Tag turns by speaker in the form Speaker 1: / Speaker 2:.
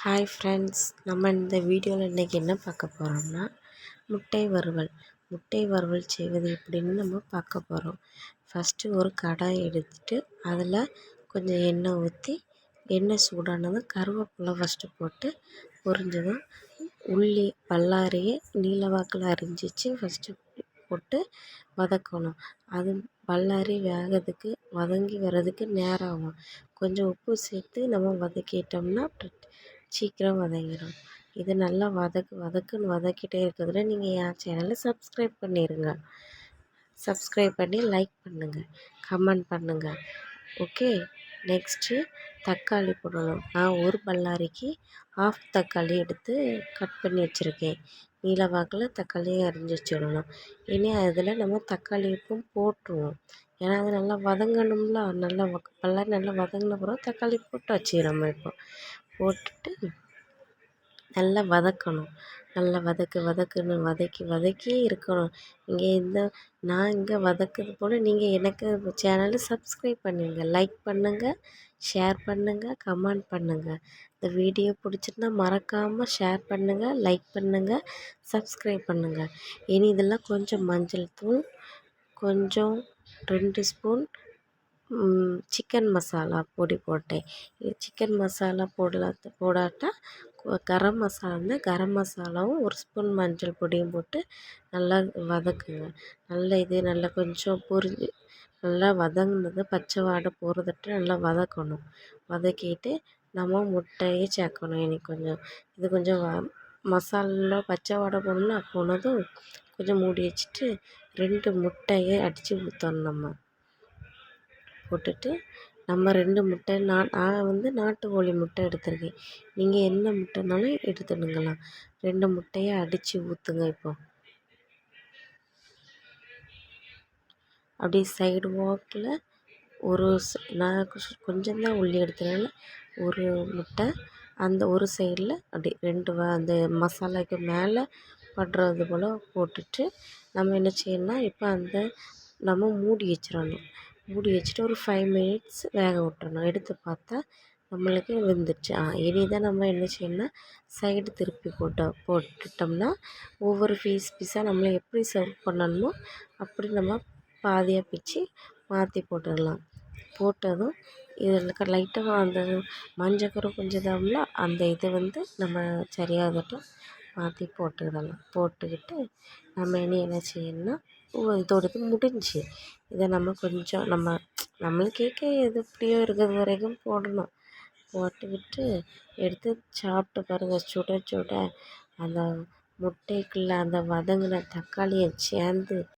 Speaker 1: Hi friends, நம்ம இந்த வீடியோவில் இன்றைக்கி என்ன பார்க்க போகிறோம்னா முட்டை வறுவல் செய்வது எப்படின்னு நம்ம பார்க்க போகிறோம். ஃபஸ்ட்டு ஒரு கடாய் எடுத்துட்டு அதில் கொஞ்சம் எண்ணெய் ஊற்றி எண்ணெய் சூடானதும் கருவேப்பிலை ஃபஸ்ட்டு போட்டு பொரிஞ்சதும் உள்ளி பல்லாரியை நீல வாக்கில் அரிஞ்சிச்சு ஃபஸ்ட்டு போட்டு வதக்கணும். அது பல்லாரி வேகிறதுக்கு வதங்கி வர்றதுக்கு நேரம் ஆகும். கொஞ்சம் உப்பு சேர்த்து நம்ம வதக்கிட்டோம்னா சீக்கிரம் வதங்கிடும். இது நல்லா வதக்குன்னு வதக்கிட்டே இருக்கிறதுல நீங்கள் என் சேனலை சப்ஸ்கிரைப் பண்ணிடுங்க. சப்ஸ்கிரைப் பண்ணி லைக் பண்ணுங்கள், கமெண்ட் பண்ணுங்கள். ஓகே, நெக்ஸ்ட்டு தக்காளி போடணும். நான் ஒரு பல்லாரிக்கு ஆஃப் தக்காளி எடுத்து கட் பண்ணி வச்சுருக்கேன். நீல வாக்கில் தக்காளியை அரிஞ்சு வச்சிடணும். இனி அதில் நம்ம தக்காளி உப்பும் போட்டுருவோம். ஏன்னா அது நல்லா வதங்கணும்ல, நல்லா பல்லாரி நல்லா வதங்கின பிறகு தக்காளி போட்டு வச்சிடணும். இப்போ போட்டுட்டு நல்லா வதக்கணும். நல்லா வதக்கி இருக்கணும். நான் இங்கே வதக்குறது போல் நீங்கள் எனக்கு சேனலை சப்ஸ்கிரைப் பண்ணுங்க, லைக் பண்ணுங்கள், ஷேர் பண்ணுங்கள், கமெண்ட் பண்ணுங்கள். இந்த வீடியோ பிடிச்சிருந்தா மறக்காமல் ஷேர் பண்ணுங்கள், லைக் பண்ணுங்கள், சப்ஸ்கிரைப் பண்ணுங்கள். இனி இதெல்லாம் கொஞ்சம் மஞ்சள் தூள், கொஞ்சம் 2 ஸ்பூன் சிக்கன் மசாலா பொடி போட்டேன். சிக்கன் மசாலா போடாட்டா கரம் மசாலா இருந்தால் கரம் மசாலாவும் 1 ஸ்பூன் மஞ்சள் பொடியும் போட்டு நல்லா வதக்குங்க. நல்லா கொஞ்சம் நல்லா வதங்கினது பச்சை வாடை போகிறதட்டு நல்லா வதக்கணும். வதக்கிட்டு நம்ம முட்டையை சேர்க்கணும். இது கொஞ்சம் மசாலா பச்சை வாடை போனதும் கொஞ்சம் மூடி வச்சுட்டு 2 முட்டையை அடித்து ஊற்றணும். நம்ம போட்டுட்டு நம்ம 2 முட்டை நான் நாட்டுக்கோழி முட்டை எடுத்துருக்கேன். நீங்கள் என்ன முட்டைனாலும் எடுத்துடுங்கலாம். 2 முட்டையை அடித்து ஊற்றுங்க. இப்போ அப்படியே சைடு வாக்கில் நான் கொஞ்சம் தான் உள்ளி எடுத்தனால ஒரு முட்டை அந்த ஒரு சைடில் அப்படி 2 அந்த மசாலாவுக்கு மேலே படுறது போல் போட்டுட்டு நம்ம என்ன செய்யணும்னா இப்போ நம்ம மூடி வச்சுட்டு ஒரு 5 மினிட்ஸ் வேக விட்டுறணும். எடுத்து பார்த்தா நம்மளுக்கு வெந்துடுச்சு. இனிதான் நம்ம என்ன செய்யணும்னா சைடு திருப்பி போட்டுட்டோம்னா ஒவ்வொரு பீஸாக நம்மளை எப்படி சர்வ் பண்ணணுமோ அப்படி நம்ம பாதியாக பிச்சு மாற்றி போட்டுடலாம். போட்டதும் இதில் லைட்டாக அந்த மஞ்சக்கரு கொஞ்சம் இதாகும்ல, அந்த இதை நம்ம சரியாகட்டும் மாற்றி போட்டுக்கிட்டு நம்ம இனி என்ன செய்யணும்னா இதோடது முடிஞ்சு இதை நம்ம கொஞ்சம் நம்மளுக்கே எது எப்படியோ இருக்கிறது வரைக்கும் போடணும். போட்டுக்கிட்டு எடுத்து சாப்பிட்டு பாருங்கள். சுட சுட அந்த முட்டைக்குள்ளே அந்த வதங்கின தக்காளியை சேர்ந்து